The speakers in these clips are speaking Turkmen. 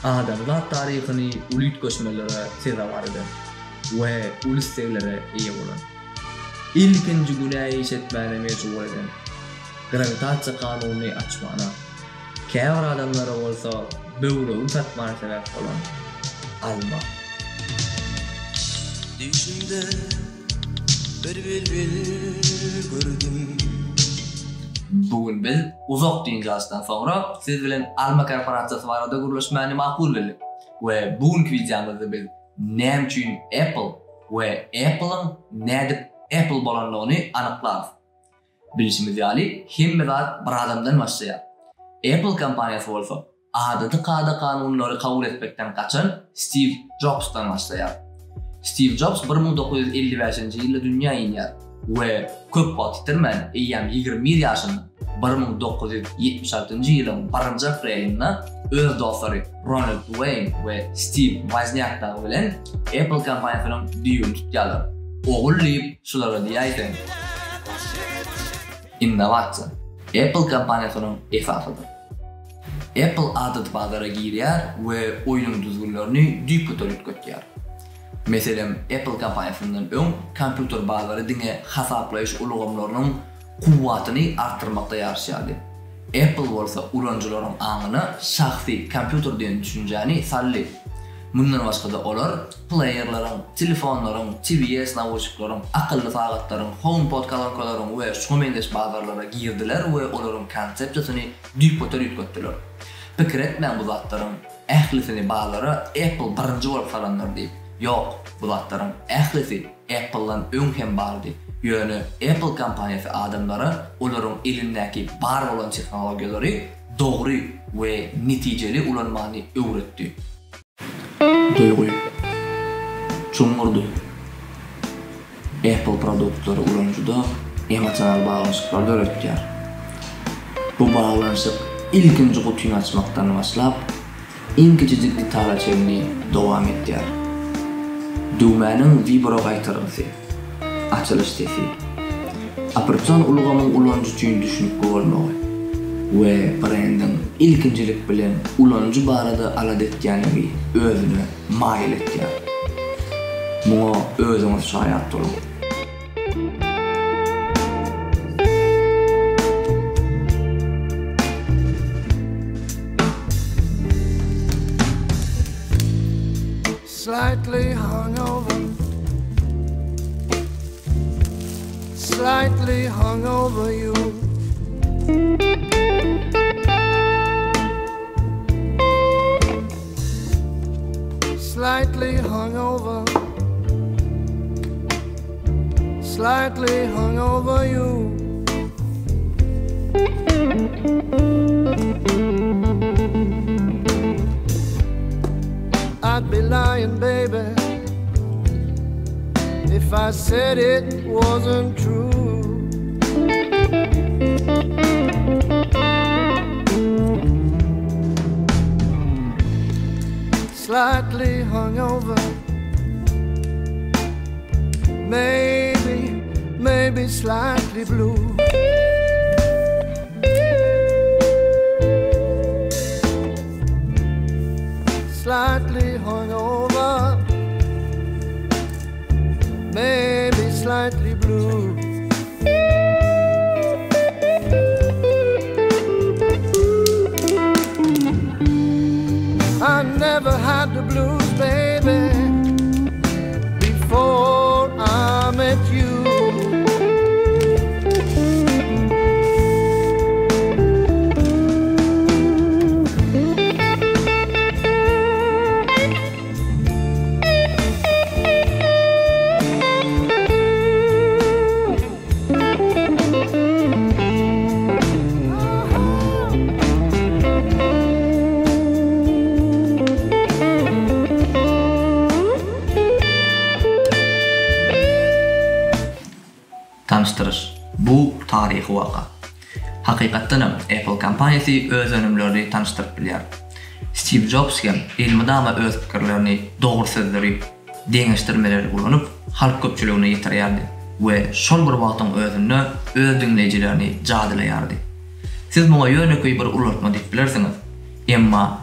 Adamlar tarihini ulut koşmalara seza vardı ve ulus sevlere iyi olan. İlkinci günahı işitmene meşgul eden, gravitatsiya kanunu açmana, kâvar adamlara olsa böyle uzatmana sebep olan alma. Düşümde bir bülbül gördüm. Bugün biz uzak dünyasından sonra siz bilen Alma korporatsiyasi barada guruluşmani maqbul bildik. Ve bugünkü videomuzda biz näme üçin Apple ve Apple'ın nädip Apple bolanlygyny anyklarys. Bilişimiz ýaly hemme zat bir adamdan başlaýar. Apple kompaniyasy bolsa adaty qada kanunlary kabul etmekden kaçan Steve Jobs'tan başlaýar. Steve Jobs 1955-nji ýylda dünýä ýenýär we köp wagt ýetirmän eýýäm 21 ýaşynda 1976-njy ýylyň 1-nji aprelinde öz dostlary Ronald Wayne we Steve Wozniak bilen Apple kompaniýasynyň düýün tutýarlar. Oğul diýip şulara diýýär. Innovasiýa Apple kompaniýasynyň esasydyr. Apple adat bazara girýär we oýlun düzgünlerini düýpüter ötgetýär. Meselem Apple kompaniýasynyň öň kompýuter bazary diňe hasaplaýyş ulgamlarynyň kuwwatyny artdyrmakda ýarşýardy. Apple bolsa ulanjylaryň aňyny şahsy kompýuter diýen düşünjäni sally. Bundan başga da olar playerlaryň, telefonlaryň, TVS nawoşyklaryň, akylly sagatlaryň, HomePod kalankalaryň we şomendeş bazarlara girdiler we olaryň konsepsiýasyny düýpüter ötgetdiler. Pikir etmän bu zatlaryň ählisini bazara Apple birinji bolup salanlar diýip. Yok, bu zatlaryň ählisi Apple'dan öňhem bardy. Ýöne Apple kompaniýasy adamlara olaryň elindäki bar bolan tehnologiýalary dogry we netijeli ulanmany öwretdi. Duygu, çumurdu. Apple produktlary ulanjyda emosional baglanşyklary öwretýär. Bu baglanşyk ilkinji gutyny açmakdan başlap, iň kiçijik detala çenli dowam etýär. Düýmäniň vibro gaýtarysy, açylyş sesi. Operatsion ulgamyň ulanjy üçin düşünip bolmagy we brendin ilkinjilik bilen ulanjy barada alad etýänligi özüne maýyl etýär. Muňa özüňiz şaýat bolan. Slightly hungover, slightly hungover you. Slightly hungover, slightly hungover you. I'd be lying, baby, if I said it wasn't true. Slightly hungover, maybe slightly blue. Slightly hungover, maybe slightly blue. I never had the blues, baby, before I met you. Tanıştırış. Bu tarihi waka. Hakykatdan Apple kompaniyasy öz önümlerini tanıştırıp bilýär. Steve Jobs hem ilmidama öz pikirlerini dogry sözlerip, deňeşdirmeleri ulanyp, halk köpçüligine ýetirýärdi we şol bir wagtyň özünde öz dinleýijilerini jadylaýardy. Siz muňa ýöneköý bir ulatma diýip bilersiňiz. Emma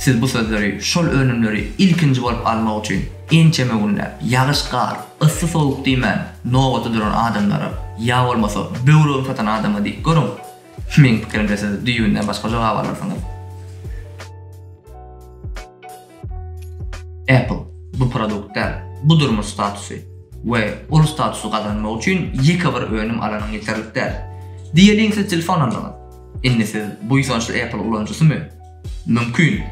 Siz bu sözleri, şol önümleri ilkinci bolup almak üçün ençeme günler, yağış qar, ısı soğuk diýmän, nowata duran adamlara, ya bolmasa böwregi satan adama diýip görüň. Men pikirimde siz düýünden başga jogap alarsyňyz. Apple bu produktlar, bu durmuş statusu ve ol statusu kazanmak üçün yeka bir önüm alanın yeterlikler. Diýelim siz telefon alaňyz. Indi siz bu ýa-da Apple ulanjysy mümkin.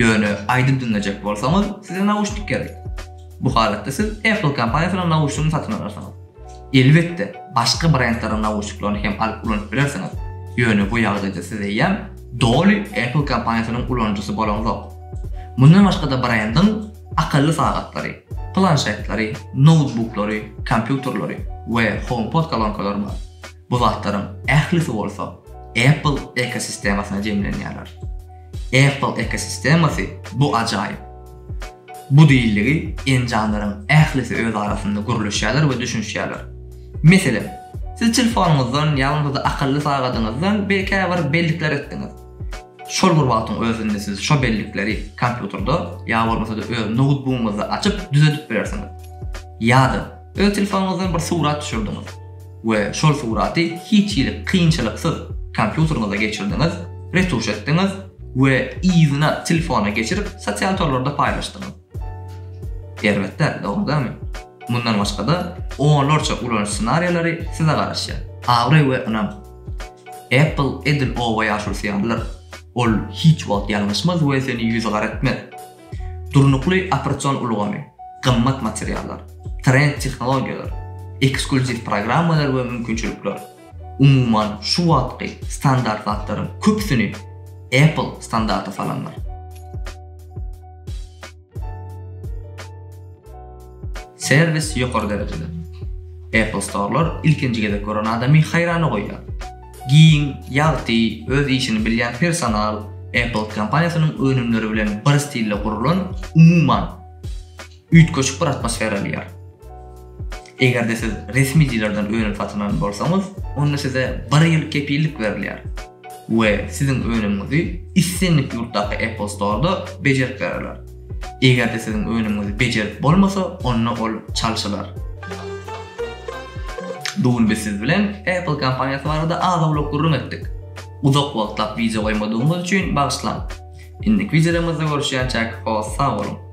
Ýöne aýdyp dinlejek bolsaňyz, size naushnik gerek. Bu halatda siz Apple kompaniýasynyň naushnikini satyn alarsınız. Elbetde başga brendleriň naushniklaryny hem alyp ulanyp bilersiňiz. Ýöne bu ýagdaýda size ýem doly Apple kompaniýasynyň ulanjysy bolanok. Mundan başga da brendin akıllı saatlary, planşetlary, notebooklary, kompýuterlary we HomePod kalankalary bar. Bu zatlaryň ählisi bolsa Apple ekosistemasyna jemlenýärler. Apple ekosistemasy bu ajaýyp. Bu diýilligi enjanlaryň ählisi öz arasynda gurulýarlar we düşünýärler. Meselem, siz telefonuňyzdan ýa-da akıllı saagatyňyzdan bir bellikler etdiňiz. Şol bir wagtyň özünde siz şo bellikleri kompýuterda ýa bolmasa da öz notebookuňyzda açyp düzeltip berersiňiz. Ýa-da öz telefonuňyzdan bir surat düşürdiňiz we şol suraty hiç ýyly kynçylyksız kompýuteryňyza geçirdiňiz, retuş etdiňiz we izina telefona geçirip sosial torlarda paylaşdyňyz. Elbetde, dogrymy? Mundan başga da onlarca ulanç senariýolary size garaşýar. Agry we anam. Apple edil owa ýaşursaýanlar. Ol hiç wagt ýalňyşmaz we seni ýüze garatmaz. Durnukly operatsion ulgamy, gymmat materiallar, trend tehnologiýalar, ekskluziv programmalar we mümkinçilikler. Umuman şu wagtky standartlaryň köpsini Apple standarty salanlar. Servis ýokary derejede. Apple Store'lar ilkinji gezek gören adamy haýrana goýýar. Giň, ýagty, öz işini bilýän personal Apple kompaniýasynyň önümleri bilen bir stille gurulan umuman üýtgeçik bir atmosfera alýar. Egerde siz resmi diýlerden önüm satynan bolsaňyz, onda size 1 ýyl kepillik berilýär we sizin önümňizi issenlik ýurtdaky Apple Store'da bejerip bererler. Egerde sizin önümňizi bejerip bolmasa, onda ol çalşylar. Bugün biz siz bilen Apple kompaniýasy barada azawluk gurrun etdik. Uzak wagtlap video goýmadygyňyz üçin bagyşlan. Indiki videomuzda görüşýänçek, sag bolun.